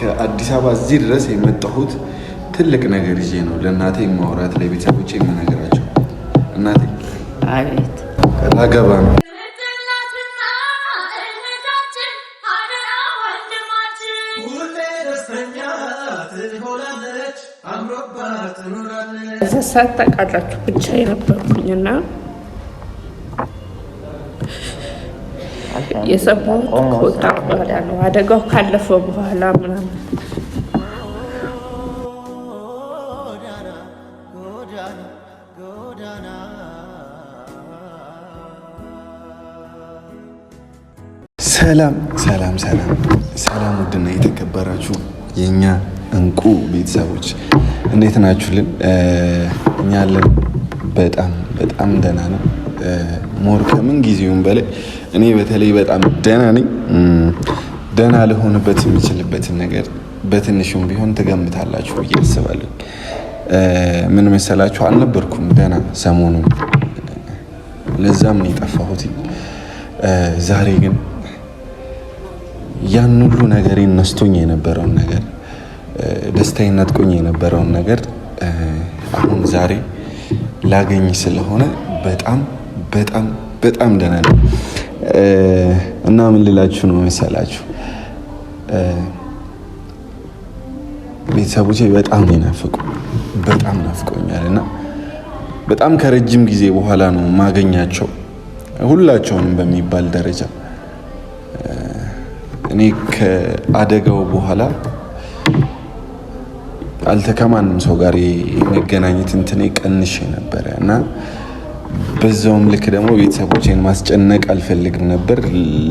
ከአዲስ አበባ እዚህ ድረስ የመጣሁት ትልቅ ነገር ይዤ ነው። ለእናቴ ማውራት፣ ለቤተሰቦቼ የምነግራቸው። እናቴ አቤት ላገባ ነው። ሰዓት ታውቃላችሁ ብቻ የነበርኩኝና የሰማሁት ከወጣ በኋላ ነው። አደጋው ካለፈ በኋላ ምናምን ሰላም ውድና የተከበራችሁ የኛ እንቁ ቤተሰቦች እንዴት ናችሁልን? እኛ አለን በጣም ደህና ነው። ሞር ከምን ጊዜውም በላይ እኔ በተለይ በጣም ደህና ነኝ። ደህና ልሆንበት የሚችልበትን ነገር በትንሹም ቢሆን ትገምታላችሁ ብዬ አስባለሁ። ምን መሰላችሁ? አልነበርኩም ደህና ሰሞኑን፣ ለዛም ነው የጠፋሁት። ዛሬ ግን ያን ሁሉ ነገሬን ነስቶኝ የነበረውን ነገር፣ ደስታዬን ነጥቆኝ የነበረውን ነገር አሁን ዛሬ ላገኝ ስለሆነ በጣም ደህና ነኝ። እና ምን ልላችሁ ነው መሰላችሁ? ቤተሰቦቼ በጣም ናፍቆኛል እና በጣም ከረጅም ጊዜ በኋላ ነው ማገኛቸው ሁላቸውንም በሚባል ደረጃ። እኔ ከአደጋው በኋላ ከማንም ሰው ጋር የመገናኘት እንትኔ ቀንሼ ነበረ እና በዛውም ልክ ደግሞ ቤተሰቦቼን ማስጨነቅ አልፈልግም ነበር።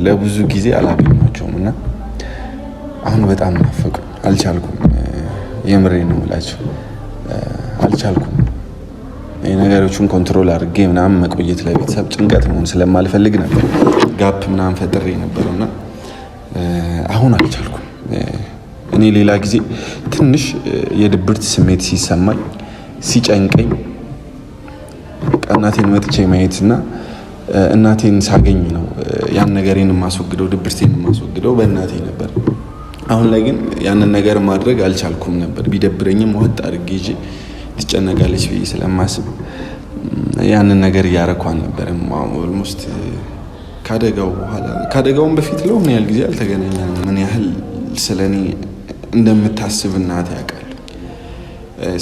ለብዙ ጊዜ አላገኛቸውም እና አሁን በጣም ናፈቁኝ። አልቻልኩም። የምሬ ነው የምላቸው፣ አልቻልኩም። ነገሮችን ኮንትሮል አድርጌ ምናምን መቆየት ለቤተሰብ ጭንቀት መሆን ስለማልፈልግ ነበር ጋፕ ምናምን ፈጥሬ ነበረውና አሁን አልቻልኩም። እኔ ሌላ ጊዜ ትንሽ የድብርት ስሜት ሲሰማኝ ሲጨንቀኝ እናቴን መጥቼ ማየትና እናቴን ሳገኝ ነው ያን ነገሬን የማስወግደው፣ ድብርቴን የማስወግደው በእናቴ ነበር። አሁን ላይ ግን ያንን ነገር ማድረግ አልቻልኩም ነበር። ቢደብረኝም ወጥ አድርጌ ይዤ ትጨነቃለች ብዬ ስለማስብ ያንን ነገር እያረኩ አልነበረም። ኦልሞስት ከአደጋውም በፊት ምን ያህል ጊዜ አልተገናኘንም። ምን ያህል ስለኔ እንደምታስብ እናቴ ያውቃል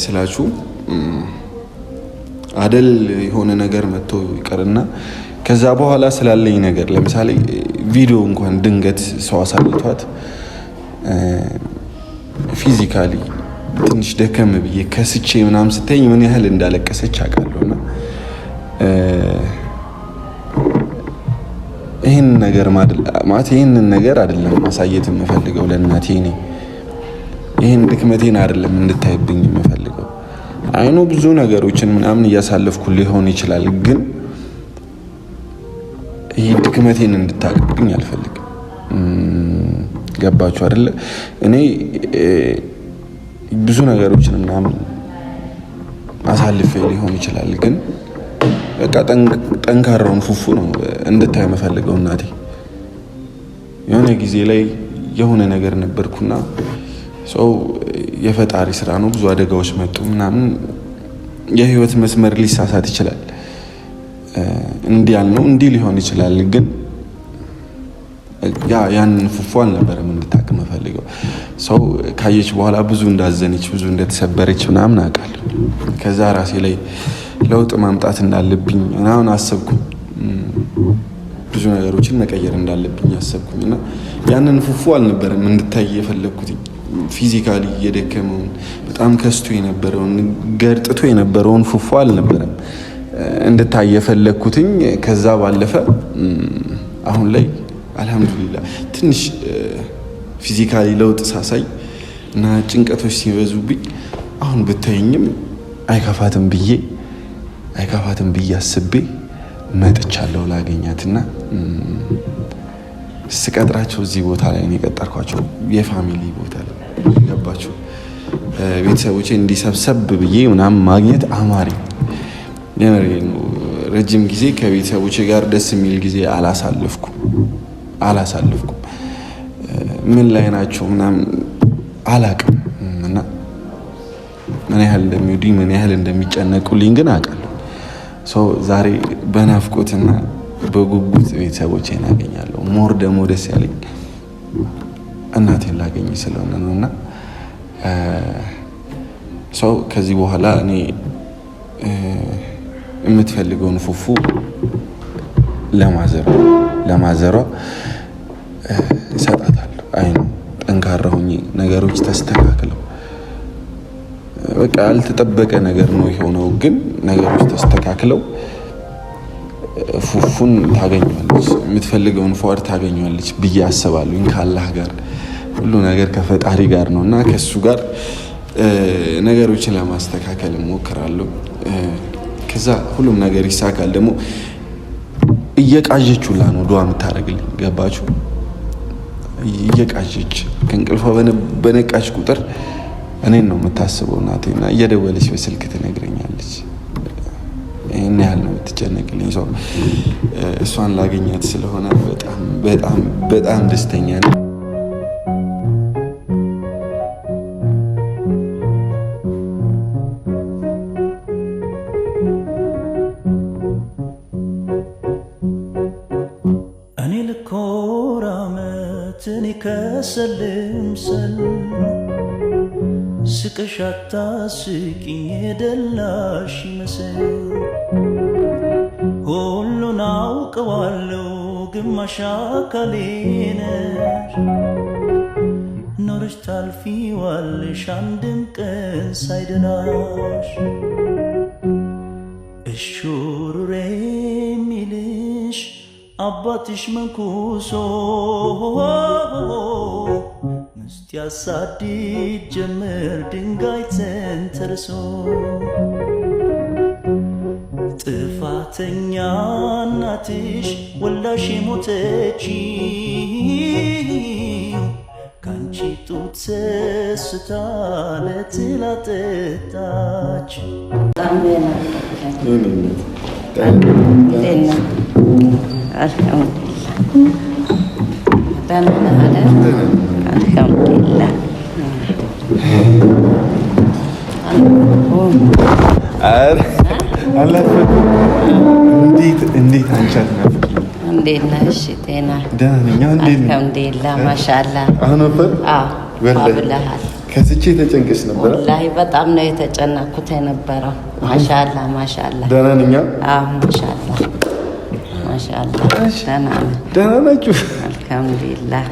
ስላችሁ አደል የሆነ ነገር መጥቶ ይቀርና ከዛ በኋላ ስላለኝ ነገር ለምሳሌ ቪዲዮ እንኳን ድንገት ሰው አሳልቷት ፊዚካሊ ትንሽ ደከም ብዬ ከስቼ ምናምን ስተኝ ምን ያህል እንዳለቀሰች አውቃለሁና ይህንን ነገር አይደለም ማሳየት የምፈልገው ለእናቴ። እኔ ይህን ድክመቴን አይደለም እንድታይብኝ የምፈልገው። አይኖ ብዙ ነገሮችን ምናምን እያሳለፍኩ ሊሆን ይችላል፣ ግን ይህ ድክመቴን እንድታቅብኝ አልፈልግም። ገባችሁ አይደለ? እኔ ብዙ ነገሮችን ምናምን አሳልፌ ሊሆን ይችላል፣ ግን በቃ ጠንካራውን ፉፉ ነው እንድታይ የምፈልገው እናቴ። የሆነ ጊዜ ላይ የሆነ ነገር ነበርኩና ሰው የፈጣሪ ስራ ነው፣ ብዙ አደጋዎች መጡ ምናምን፣ የህይወት መስመር ሊሳሳት ይችላል። እንዲህ ያልነው እንዲህ ሊሆን ይችላል፣ ግን ያንን ፉፉ አልነበረም እንድታቅ የምፈልገው። ሰው ካየች በኋላ ብዙ እንዳዘነች ብዙ እንደተሰበረች ምናምን አውቃለሁ። ከዛ ራሴ ላይ ለውጥ ማምጣት እንዳለብኝ ምናምን አሰብኩ። ብዙ ነገሮችን መቀየር እንዳለብኝ አሰብኩኝ እና ያንን ፉፉ አልነበረም እንድታይ የፈለግኩት። ፊዚካሊ የደከመውን በጣም ከስቶ የነበረውን ገርጥቶ የነበረውን ፉፉ አልነበረም እንድታይ የፈለግኩትኝ። ከዛ ባለፈ አሁን ላይ አልሐምዱሊላህ ትንሽ ፊዚካሊ ለውጥ ሳሳይ እና ጭንቀቶች ሲበዙብኝ አሁን ብታይኝም አይከፋትም ብዬ አስቤ መጥቻለሁ ላገኛትና ስቀጥራቸው እዚህ ቦታ ላይ ነው የቀጠርኳቸው፣ የፋሚሊ ቦታ ላይ ገባችሁ። ቤተሰቦቼ እንዲሰብሰብ ብዬ ምናምን ማግኘት አማሪ ነው። ረጅም ጊዜ ከቤተሰቦቼ ጋር ደስ የሚል ጊዜ አላሳልፍኩም። ምን ላይ ናቸው ምናምን አላቅም እና ምን ያህል እንደሚወዱኝ ምን ያህል እንደሚጨነቁልኝ ግን አውቃለሁ። ዛሬ በናፍቆትና በጉጉት ቤተሰቦቼን አገኛለሁ። ሞር ደግሞ ደስ ያለኝ እናቴን ላገኝ ስለሆነ ነውና ከዚህ በኋላ እኔ የምትፈልገውን ፉፉ ለማዘሯ እሰጣታለሁ። አይኑ ጠንካራ ሆኜ ነገሮች ተስተካክለው በቃ ያልተጠበቀ ነገር ነው የሆነው፣ ግን ነገሮች ተስተካክለው ፉፉን ታገኘዋለች፣ የምትፈልገውን ፏር ታገኘዋለች ብዬ አስባለሁ። ከአላህ ጋር ሁሉ ነገር ከፈጣሪ ጋር ነውና ከሱ ጋር ነገሮችን ለማስተካከል እሞክራለሁ። ከዛ ሁሉም ነገር ይሳካል። ደግሞ እየቃዠች ሁላ ነው ዱዓ የምታደርግልኝ። ገባችሁ? እየቃዠች ከእንቅልፏ በነቃች ቁጥር እኔን ነው የምታስበው እናቴና እየደወለች በስልክ ትነግረኛለች። ይህን ያህል ነው የምትጨነቅልኝ። እሷን ላገኛት ስለሆነ በጣም በጣም በጣም ደስተኛ ነኝ። ከሰልምሰል ስቀሻታ ስቂኝ የደላሽ ይመስል ሁሉን አውቀዋለሁ ግማሽ አካሌ ነሽ ኖረሽ ታልፊዋለሽ አንድም ቀን ሳይደላሽ እሹሩሬ የሚልሽ አባትሽ መንኩሶ ምስት ያሳድድ ጀምር ድንጋይ ተንተርሶ ጥፋተኛ እናትሽ ወላሽ ሞተችው ካንቺ ጡት ሰስታ ለትላጠጣች አልሐምዱሊላህ እንዴት አንቺ አትናፍቂኝ? እንዴት ነሽ? ጤና ደህና ነኝ። አልሐምዱሊላህ ማሻአላህ። አሁን ነበር? ብለሃል። ከስቼ ተጨንቀሽ ነበር? ወላሂ በጣም ነው የተጨነኩት የነበረው። ማሻአላህ ማሻአላህ። ደህና ነኝ። ማሻአላህ ማሻአላህ። ደህና ናችሁ? አልሐምዱሊላህ።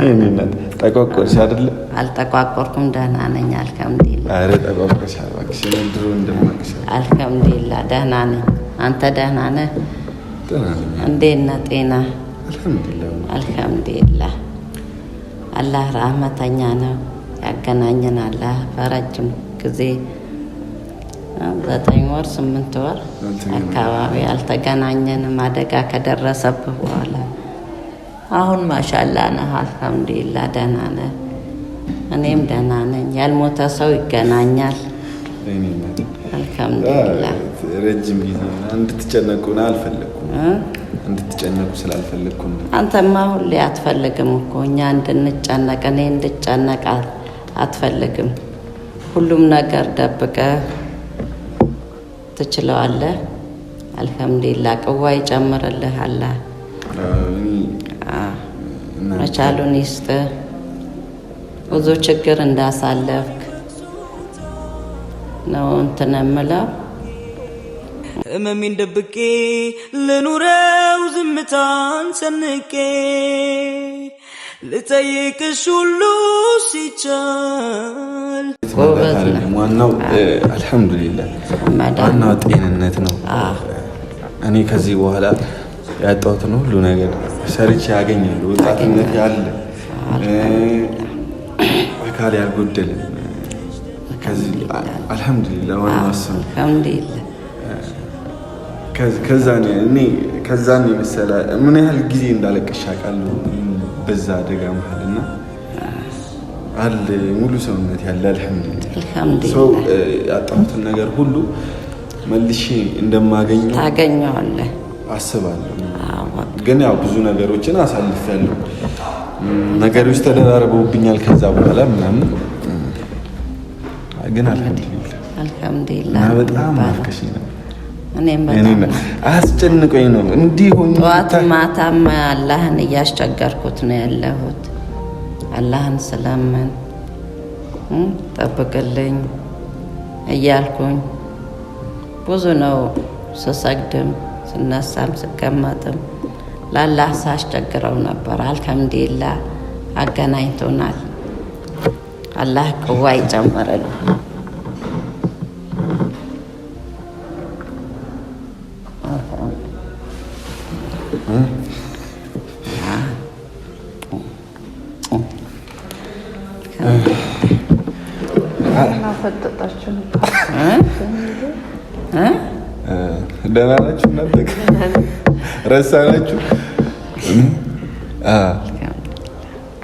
እኔነት ጠቋቆርሽ አይደለ? አልጠቋቆርኩም፣ ደህና ነኝ አልሐምዱሊላህ። አረ ጠቋቆርሻል እባክሽ፣ ድሮ እንደማቅሽ። አልሐምዱሊላህ ደህና ነኝ። አንተ ደህና ነህ? ደህና ነኝ። እንዴት ነህ? ጤና? አልሐምዱሊላህ አልሐምዱሊላህ። አላህ ረህመተኛ ነው፣ ያገናኘን አላህ በረጅም ጊዜ 9 ወር 8 ወር አካባቢ አልተገናኘንም አደጋ ከደረሰብህ በኋላ። አሁን ማሻአላህ ነህ፣ አልሐምዱሊላህ ደህና ነህ። እኔም ደህና ነኝ። ያልሞተ ሰው ይገናኛል። አልሐምዱሊላህ። ረጅም ጊዜ እንድትጨነቁ አልፈለኩም፣ እንድትጨነቁ ስላልፈለግኩ ነው። አንተማ ሁሌ አትፈልግም እኮ እኛ እንድንጨነቅ፣ እኔ እንድጨነቅ አትፈልግም። ሁሉም ነገር ደብቀህ ትችለዋለህ። አልሐምዱሊላህ ቅዋ ይጨምርልህ አላህ። መቻሉን ይስጥህ። ብዙ ችግር እንዳሳለፍክ ነው እንትን የምለው። ህመሜን ደብቄ ልኑረው ዝምታን ሰንቄ ልጠይቅሽ ሁሉ ሲቻል ዋናው አልሐምዱሊላህ ዋናው ጤንነት ነው። እኔ ከዚህ በኋላ ያጣሁትን ሁሉ ነገር ሰርቼ ያገኛለሁ። ወጣትነት ያለ አካል ያልጎደልም ከዚህ አልሐምዱሊላህ ዋናው እሱ ነው። ከዛን የመሰለ ምን ያህል ጊዜ እንዳለቀሽ አውቃለሁ በዛ አደጋ መሀልና አለ ሙሉ ሰውነት ያለ አልሐምዱሊላህ። ሰው ያጣሁትን ነገር ሁሉ መልሼ እንደማገኘው ታገኘዋለህ አስባለሁ። ግን ያው ብዙ ነገሮችን አሳልፌያለሁ። ነገሮች ተደራርበውብኛል ከዛ በኋላ ምናምን ግን አልሐምዱሊላህ በጣም አፍከሽኝ ነው። እኔም በጣም አስጨንቆኝ ነው እንዲህ ሆኜ ጠዋት ማታም አላህን እያስቸገርኩት ነው ያለሁት። አላህን ስለምን ጠብቅልኝ እያልኩኝ ብዙ ነው ስሰግድም ስነሳም ስቀመጥም ለአላህ ሳስቸግረው ነበር። አልሐምዱሊላህ አገናኝቶናል። አላህ ቅዋ ይጨምርልን። ደህና ናችሁ? እናንተ ረሳናችሁ?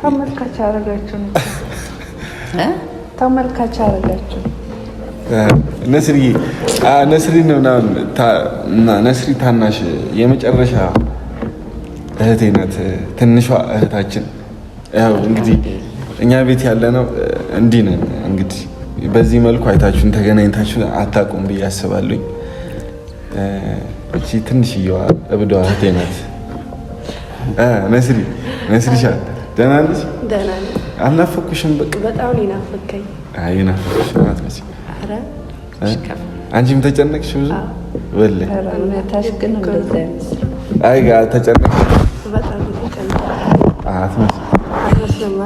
ተመልካች አደረጋችሁ ተመልካች አደረጋችሁ። ነስሪ ነው እና ነስሪ ታናሽ የመጨረሻ እህቴ ናት። ትንሿ እህታችን ያው እንግዲህ እኛ ቤት ያለ ነው እንዲህ ነን። እንግዲህ በዚህ መልኩ አይታችሁን ተገናኝታችሁ አታውቁም ብዬ አስባለሁ። እቺ ትንሽዬዋ እብዷ እህቴ ናት። ነስሪሻ ደህና ነሽ? ደህና ነኝ። አልናፈኩሽም? በቃ በጣም ነው ናፈከኝ። አይ ናፈኩሽ ማለት ነው። አረ አንቺም ተጨነቅሽ ብዙ? ወላሂ ታሽ ግን እንደዛ አይመስልም። አይ ጋር ተጨነቅሽ? በጣም ተጨነቅሽ። አትመስልም።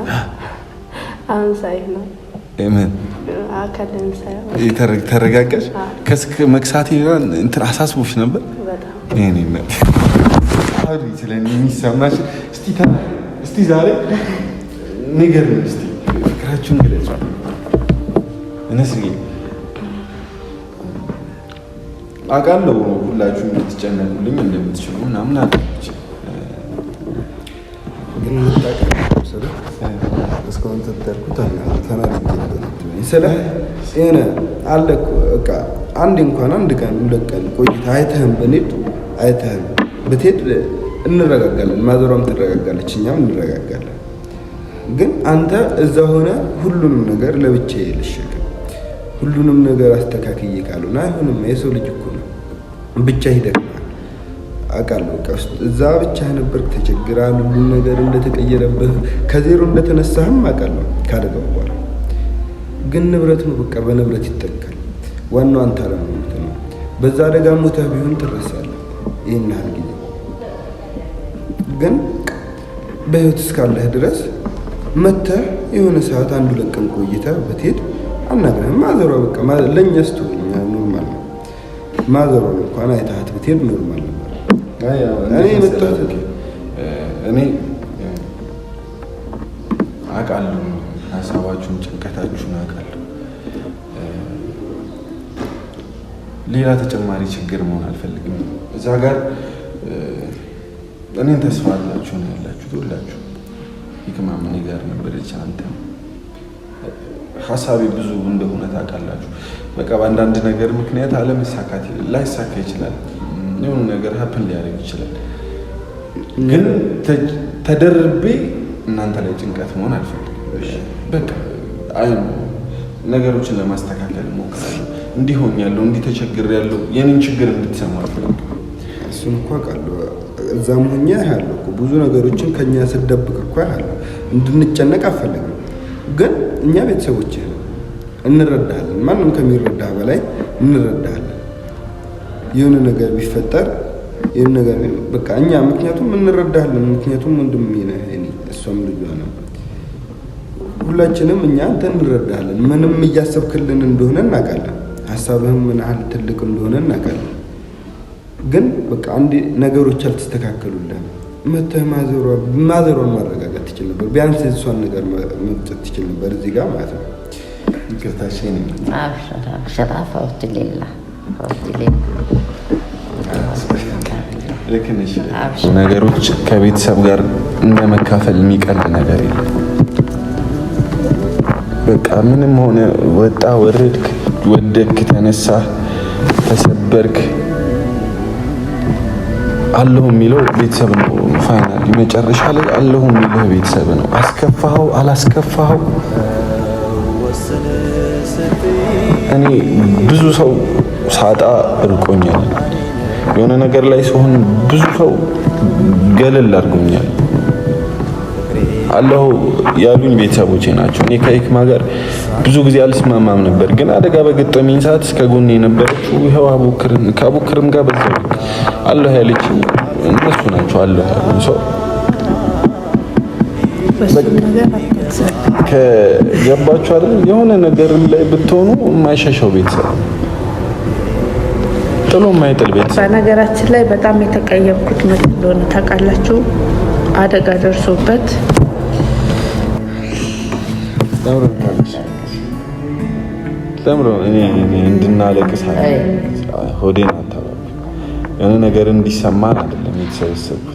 አሁን ሳይህ ነው ምን አካልን ሳይሆን ተረጋጋሽ? ከስክ መክሳቴ እንትን አሳስቦሽ ነበር? በጣም እኔ ነው አሪ ስለኔ የሚሰማሽ እስቲ ዛሬ ንገሪኝ። እስቲ ፍቅራችሁን ግለጹ። ነስሪ አውቃለሁ ሁላችሁም ልትጨነቁልኝ እንደምትችሉ ምናምን አለች። ግን እስካሁን ተደርኩት ስለ ሆነ አለ በቃ አንድ እንኳን አንድ ቀን ሁለት ቀን ቆይታ አይተህም ብንሄድ አይተህም ብትሄድ እንረጋጋለን። ማዘሯም ትረጋጋለች፣ እኛም እንረጋጋለን። ግን አንተ እዛ ሆነ ሁሉንም ነገር ለብቻዬ ልሸከም ሁሉንም ነገር አስተካክዬ ካልሆነ አይሆንም። የሰው ልጅ እኮ ነው፣ ብቻ ይደክማል። አውቃለሁ በቃ እዛ ብቻ ነበር ተቸግራል። ሁሉ ነገር እንደተቀየረብህ ከዜሮ እንደተነሳህም አውቃለሁ ካደረገው በኋላ ግን ንብረት ነው በቃ በንብረት ይተካል። ዋናው አንተ አለመሞት ነው። በዛ አደጋ ሞተህ ቢሆን ትረሳለህ ይህን ያህል ጊዜ። ግን በህይወት እስካለህ ድረስ መተህ የሆነ ሰዓት አንዱ ለቀን ቆይተህ ብትሄድ አናግረህም። ማዘሯ በቃ ለእኛ ስትሆኛ ኖርማል ነው። ማዘሯን እንኳን አይተሃት ብትሄድ ኖርማል ነበር። እኔ የመጣሁት እኔ አውቃለሁ ሀሳባችሁን ጭንቀታችሁን አውቃለሁ። ሌላ ተጨማሪ ችግር መሆን አልፈልግም። እዛ ጋር እኔን ተስፋ አላችሁ ነው ያላችሁት ሁላችሁ። ሂክማም እኔ ጋር ነበረች። አንተም ሀሳቤ ብዙ እንደሆነ ታውቃላችሁ። በቃ በአንዳንድ ነገር ምክንያት አለመሳካት ላይሳካ ይችላል። የሆነ ነገር ሀፕን ሊያደርግ ይችላል። ግን ተደርቤ እናንተ ላይ ጭንቀት መሆን አልፈልግም። በቃ ነገሮችን ለማስተካከል እሞክራለሁ። እንዲህ ሆኛለሁ፣ እንዲህ ተቸግሬያለሁ፣ የኔን ችግር እንድትሰማ አልፈልግም። እሱን እኮ አውቃለሁ። እዛም ሆኜ ያለው እኮ ብዙ ነገሮችን ከኛ ስደብቅ እኮ ያለው እንድንጨነቅ አልፈልግም። ግን እኛ ቤተሰቦች እንረዳለን። ማንም ከሚረዳህ በላይ እንረዳለን። የሆነ ነገር ቢፈጠር የሆነ ነገር በቃ እኛ ምክንያቱም እንረዳለን። ምክንያቱም ወንድሜ ነህ፣ እሷም ልጇ ነው። ሁላችንም እኛ አንተ እንረዳለን። ምንም እያሰብክልን እንደሆነ እናውቃለን። ሀሳብህም ምን ያህል ትልቅ እንደሆነ እናውቃለን። ግን በቃ አንድ ነገሮች አልተስተካከሉልህም። መተህ ማዘሯን ማረጋጋት ትችል ነበር። ቢያንስ እሷን ነገር መግጨት ትችል ነበር እዚህ ጋር ማለት ነው። ይቅርታሽ ነው። አብሽራ ፈውት ሌላ ነገሮች ከቤተሰብ ጋር እንደመካፈል የሚቀል ነገር የለም። በቃ ምንም ሆነ ወጣ ወረድክ፣ ወደክ፣ ተነሳ፣ ተሰበርክ አለሁ የሚለው ቤተሰብ ነው። ፋይናሊ መጨረሻ ላይ አለሁ የሚለው ቤተሰብ ነው። አስከፋኸው አላስከፋኸው እኔ ብዙ ሰው ሳጣ ርቆኛል። የሆነ ነገር ላይ ሲሆን ብዙ ሰው ገለል አድርጎኛል። አለሁ ያሉኝ ቤተሰቦቼ ናቸው። እኔ ከኢክማ ጋር ብዙ ጊዜ አልስማማም ነበር፣ ግን አደጋ በገጠመኝ ሰዓት እስከ ጎኔ የነበረችው ይኸው ከአቡክርም ጋር በዛው ልክ አለሁ ያለችኝ እነሱ ናቸው። አለሁ ያሉኝ ሰው ከገባችሁ አይደል? የሆነ ነገር ላይ ብትሆኑ የማይሸሸው ቤተሰብ ጥሎ የማይጥል ቤተሰብ። በነገራችን ላይ በጣም የተቀየምኩት ምን እንደሆነ ታውቃላችሁ? አደጋ ደርሶበት ተምሮ እኔ እንድናለቅስ ሆዴን አታባቢ የሆነ ነገር እንዲሰማን አይደለም የተሰበሰብኩት።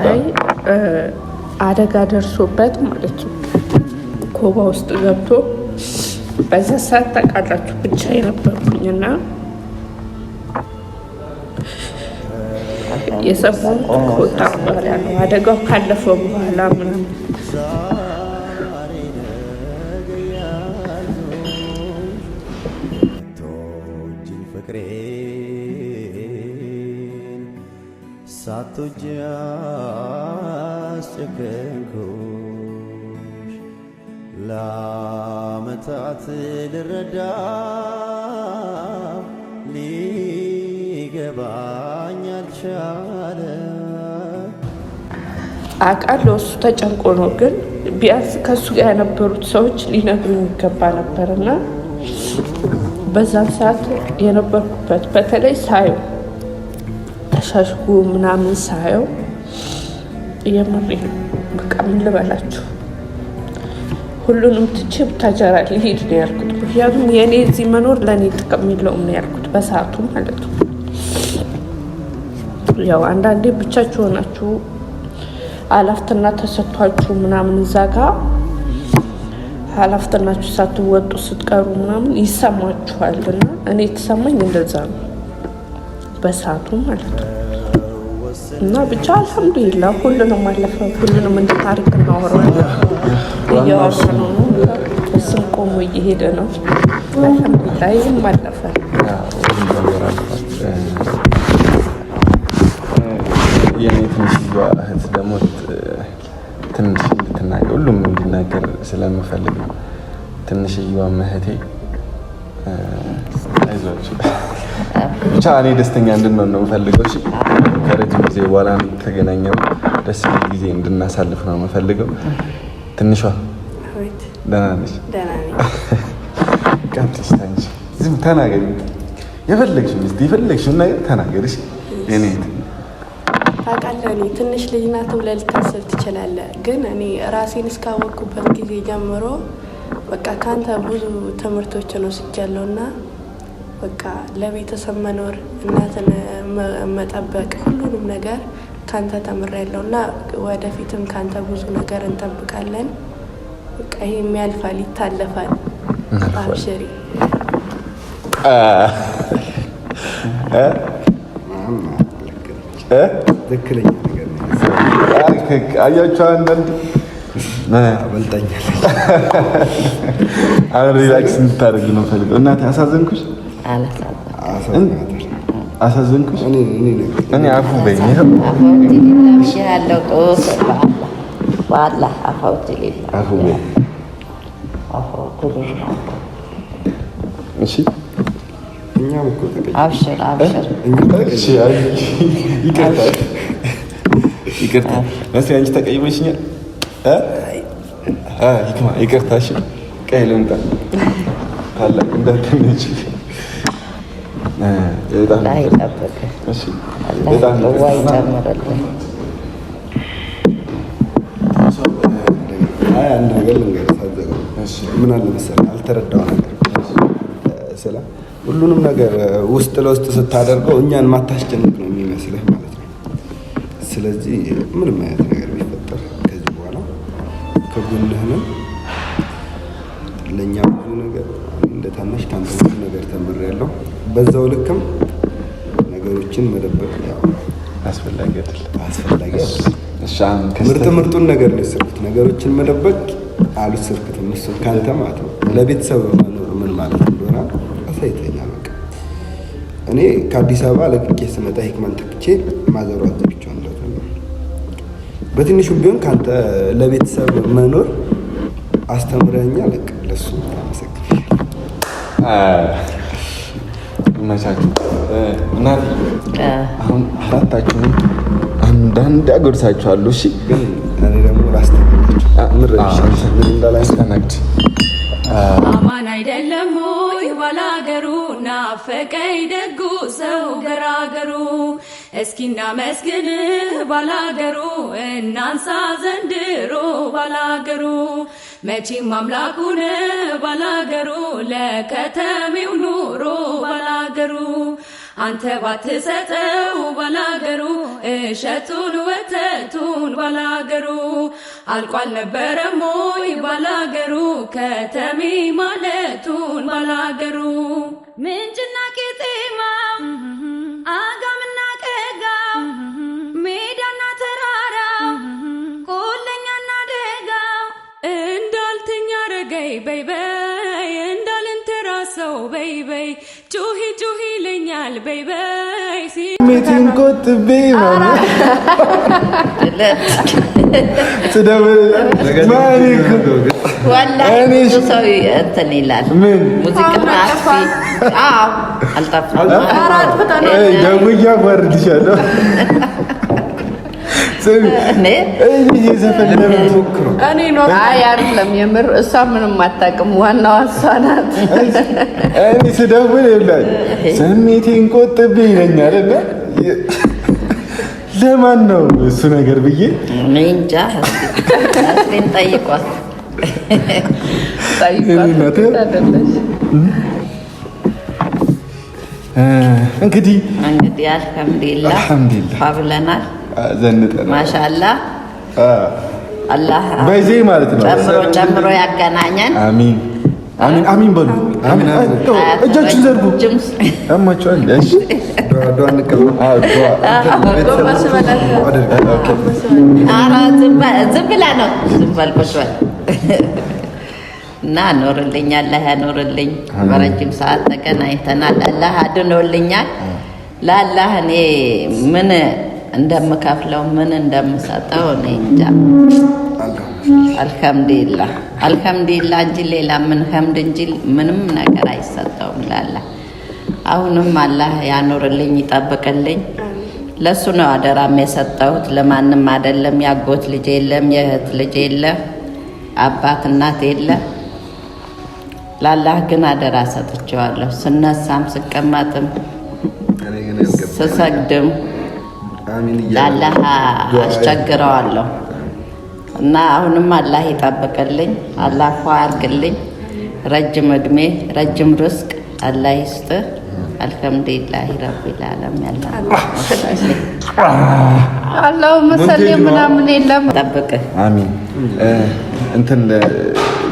አይ አደጋ ደርሶበት ማለት ነው ኮባ ውስጥ ገብቶ በዛ ሰዓት ታውቃላችሁ ብቻ የነበርኩኝና የሰማሁት ከወጣ በኋላ ነው። አደጋው ካለፈ በኋላ ምናምን ሳትወጂ አስጨከንኩሽ ለዓመታት ልረዳ ሊገባኝ አልቻለ። አውቃለሁ እሱ ተጨንቆ ነው፣ ግን ቢያንስ ከእሱ ጋር የነበሩት ሰዎች ሊነግሩኝ ይገባ ነበርና በዛን ሰዓት የነበርኩበት በተለይ ሳየው ተሻሽጎ ምናምን ሳየው የምሬ በቃ ምን ልበላችሁ ሁሉንም ትቼ ብታጀራ ሊሄድ ነው ያልኩት። ምክንያቱም የእኔ እዚህ መኖር ለእኔ ጥቅም የለውም ነው ያልኩት በሰዓቱ ማለት ነው። ያው አንዳንዴ ብቻችሁ ሆናችሁ ኃላፊነትና ተሰጥቷችሁ ምናምን እዛ ጋር ኃላፊነታችሁ ሳትወጡ ስትቀሩ ምናምን ይሰማችኋል። እና እኔ የተሰማኝ እንደዛ ነው በሰዓቱ ማለት ነው። እና ብቻ አልሐምዱሊላህ ሁሉንም አለፈ። ሁሉንም እንደ ታሪክ እናወራለን እያወራን ነው። እሱም ቆሞ እየሄደ ነው። አልሐምዱሊላህ ይህም አለፈ። የኔ ትንሽዬዋ እህት ደግሞ ትንሽ እንድትናገር ሁሉም እንዲናገር ስለምፈልግ ነው። ትንሽዬዋ እህቴ አይዟችሁ ብቻ እኔ ደስተኛ እንድንሆን ነው የምፈልገው። እሺ ከረጅም ጊዜ በኋላ ተገናኘው ደስ የሚል ጊዜ እንድናሳልፍ ነው የምፈልገው። ትንሿ ደህና ነሽ? ደህና ነኝ። ቀጥሽ ታንቺ ዝም ተናገሪ። የፈለግሽውን ነገር ተናገሪ። እሺ የኔ ታውቃለህ እኔ ትንሽ ልጅ ናት ብለህ ልታስብ ትችላለህ፣ ግን እኔ ራሴን እስካወቅኩበት ጊዜ ጀምሮ በቃ ካንተ ብዙ ትምህርቶችን ወስጃለሁ እና በቃ ለቤተሰብ መኖር፣ እናትን መጠበቅ፣ ሁሉንም ነገር ካንተ ተምሬያለሁ እና ወደፊትም ካንተ ብዙ ነገር እንጠብቃለን። በቃ ይሄም ያልፋል፣ ይታለፋል። አብሽሪ። ትክክለኛ ነገር ነው። አያችሁ አንዳንድ በልጣኛል። አሁን ሪላክስ እንድታደርግ ነው ፈልገው። እናቴ አሳዘንኩሽ? አሳዘንኩሽ? እኔ አፉ በይኝ። እሺ እኛም እኮ አብሽር ይቅርታ መስሪያ አንቺ ተቀይመሽኛል። ይክማ ይቅርታ። እሺ ቀይ ልምጣ ታላቅ እንዳትነች ላይ ጠብቅ። እሺ በጣም ወይ ጨምረልኝ። አንድ ነገር ልንገርህ ሳትዘጋው። ምን አለ መሰለህ አልተረዳው ነገር ስለ ሁሉንም ነገር ውስጥ ለውስጥ ስታደርገው እኛን ማታስጨንቅ ነው የሚመስልህ ማለት ነው። ስለዚህ ምንም አይነት ነገር ቢፈጠር ከዚህ በኋላ ከጎንህ ነን። ለእኛ ብዙ ነገር እንደ ታናሽ ካንተ ብዙ ነገር ተምሬያለሁ። በዛው ልክም ነገሮችን መደበቅ ያው አስፈላጊ ምርጡን ነገር ነው የሰርኩት። ነገሮችን መደበቅ አልሰርኩትም። እሱን ካንተ ማለት ነው ለቤተሰብ መኖር ምን ማለት እንደሆነ አሳይተኛል። በቃ እኔ ከአዲስ አበባ ለቅቄ ስመጣ ሂክማን ተክቼ ማዘሯት ብቻ እንደሆነ በትንሹ ቢሆን ካንተ ለቤተሰብ መኖር አስተምረኛል። ለቅ ለሱ መቻችሁ እናት አሁን አራታችሁም አንዳንድ አጎርሳችኋለሁ። እሺ ግን እኔ ደግሞ ላስተናግድ አማን አይደለም ሆይ ባላገሩ ናፈቀኝ ደጉ ሰው ገራገሩ እስኪ እናመስግን ባላገሩ እናንሳ ዘንድሮ ባላገሩ መቼም አምላኩን ባላገሩ ለከተሜው ኑሮ ባላገሩ አንተ ባትሰጠው ባላገሩ እሸቱን ወተቱን ባላገሩ አልቋል ነበረም ሆይ ባላገሩ ከተሜ ማለቱን ባላገሩ ምንጭና ቄጤማው አጋምና ቀጋው ሜዳና ተራራው ቆለኛና ደጋው እንዳልተኛ ረገይ በይበይ እንዳልንተራሰው በይበይ ጩሂ ጩሂ ይለኛል በይበይ ስሜቴን ቆጥቤ ወላሂ ብዙ ሰው እንትን ይላል። ሙዚቃ አጥፊ አልጠፋም። ደውዬ አዋርድሻለሁ። አይደለም የምር እሷ ምንም አታውቅም። ዋናዋ እሷ ናት። እኔ ስደውል ይላል ስሜቴን ቆጥቤ ይለኛል። እና ለማን ነው እሱ ነገር ብዬ እኔ እንጃ። እስኪ ጠይቋት። እንግዲህ አልሐምዱሊላህ ብለናል። ዘንጠናል። ማሻአላህ አላህ በዜ ማለት ነው ጨምሮ ያገናኘን። አሚን አሚን አሚን በሉ። እጃችሁን ዘርጉ። አማችኋል። እሺ ዱአ እንቀበል። ዝም ብላ ነው ዝም በል ቁጭ በል እና ኖርልኝ። አላህ ያኖርልኝ። በረጅም ሰዓት ተገናኝተናል። አላህ አድኖልኛል። ለአላህ እኔ ምን እንደምከፍለው ምን እንደምሰጠው እኔ እንጃ። አልሐምዱሊላህ አልሐምዱሊላህ እንጂ ሌላ ምን ሐምድ እንጂ ምንም ነገር አይሰጠውም ለአላህ። አሁንም አላህ ያኖርልኝ ይጠብቅልኝ። ለሱ ነው አደራም የሰጠሁት፣ ለማንም አይደለም። ያጎት ልጅ የለም፣ የእህት ልጅ የለም፣ አባት እናት የለም። ለአላህ ግን አደራ ሰጥቼዋለሁ። ስነሳም ስቀመጥም ስሰግድም ለአላህ አስቸግረዋለሁ እና አሁንም አላህ ይጠብቅልኝ፣ አላህ ፏ ያርግልኝ። ረጅም እድሜ ረጅም ርስቅ አላህ ይስጥ። አልሐምዱሊላህ ረቢል ዓለሚን አላሁ መሰለ ምናምን የለም። ጠብቅ። አሚን። እንትን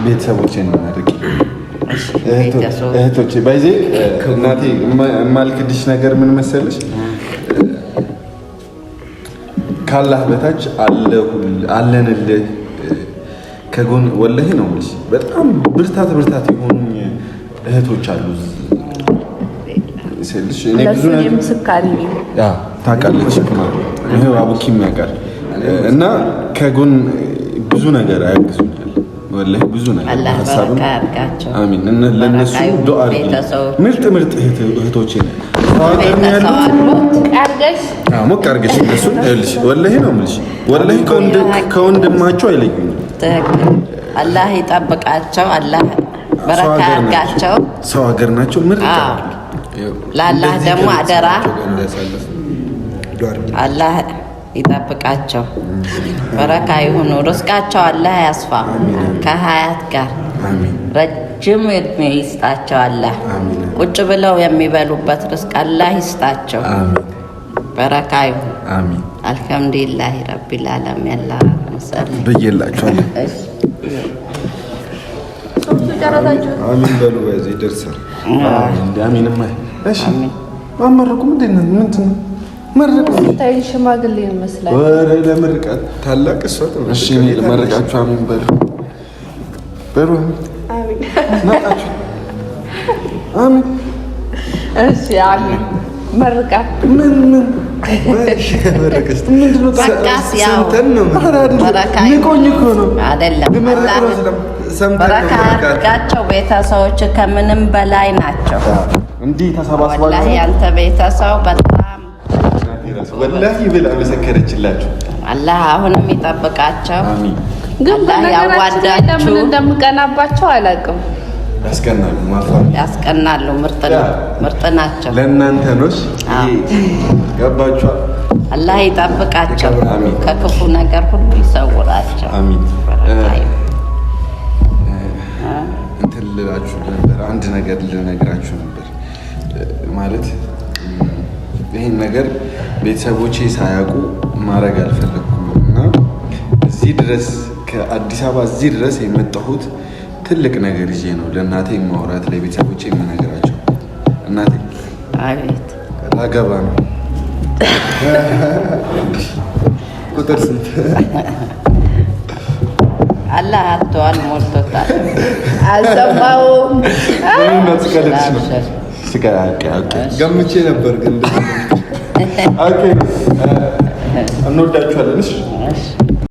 ቤተሰቦቼን ማድረግ እህቶቼ ባይዜ እናቴ የማልክድሽ ነገር ምን መሰለሽ? ካላህ በታች አለንልህ ከጎን ወላሂ ነው የምልሽ። በጣም ብርታት የሆኑ እህቶች አሉ ስልሽ እኔ ብዙ ነገር ምስካሪ ታውቃለች። ይሄው አቡኪም ያውቃል እና ከጎን ብዙ ነገር አያግዙኛል። ወላሂ ብዙ ነገር ሐሳቡን አሚን። ለነሱ ዱአ ምርጥ እህቶቼ ነው ሞቅ አድርገሽ እነሱ ይኸውልሽ፣ ወላሂ ነው የምልሽ። ወላሂ ከወንድማቸው አይለዩኝም። አላህ ይጠብቃቸው፣ አላህ በረካ ያርጋቸው። ሰው ሀገር ናቸው ምርጥ። ለአላህ ደግሞ አደራ አላህ ይጠብቃቸው፣ በረካ ይሁኑ። ርስቃቸው አላህ ያስፋ ከሀያት ጋር ረጅም እድሜ ይስጣቸው። አላህ ቁጭ ብለው የሚበሉበት ርስቅ አላህ ይስጣቸው። በረካ ይሁን። አሚን። አልሐምዱሊላህ ረቢል ዓለሚን ያላ መሰለኝ በየላችኋለሁ። አሚን በሉ። በዚህ ደርሰን አሚንማ። እሺ አመረቁ ምንድን ነው መረቁ ታይ ሽማግሌ ይመስላል። ወረ ለምርቃት ታላቅ እሷ እሺ ለመረቃችሁ አሜን በሉ አሜን ናጣችሁ አሜን እሺ አሜን መርቃ ምን መረቀስ ምንድነው በቃስ ያው ሰምተን ነው ንቆኝ እኮ ነው አይደለም በረካ ያድርጋቸው። ቤተሰቦች ከምንም በላይ ናቸው። እንዲህ ተሰባስባችሁ ወላሂ ያንተ ቤተሰብ በጣም ወላሂ ብላ መሰከረችላችሁ። አላህ አሁንም ይጠብቃቸው። አሚን። ግን በነገራችን ላይ ለምን እንደምቀናባቸው አላውቅም። ያስቀናሉ ያስቀናሉ። ምርጥ ናቸው። ለእናንተ ነው። ገባችኋል? አላህ ይጠብቃቸው። አሚን። ከክፉ ነገር ሁሉ ይሰውራቸው። አሚን። እንትን ልላችሁ ነበር፣ አንድ ነገር ልነግራችሁ ነበር። ማለት ይህን ነገር ቤተሰቦቼ ሳያውቁ ማድረግ አልፈለኩም እና እዚህ ድረስ ከአዲስ አበባ እዚህ ድረስ የመጣሁት ትልቅ ነገር ይዤ ነው። ለእናቴ ማውራት፣ ለቤተሰቦቼ የምነግራቸው። እናቴ አቤት ላገባ ነው። ቁጥር ስንት? አላህ አጥቷል፣ ሞልቶታል። አልሰማሁም። ገምቼ ነበር ግን እንወዳችኋለን።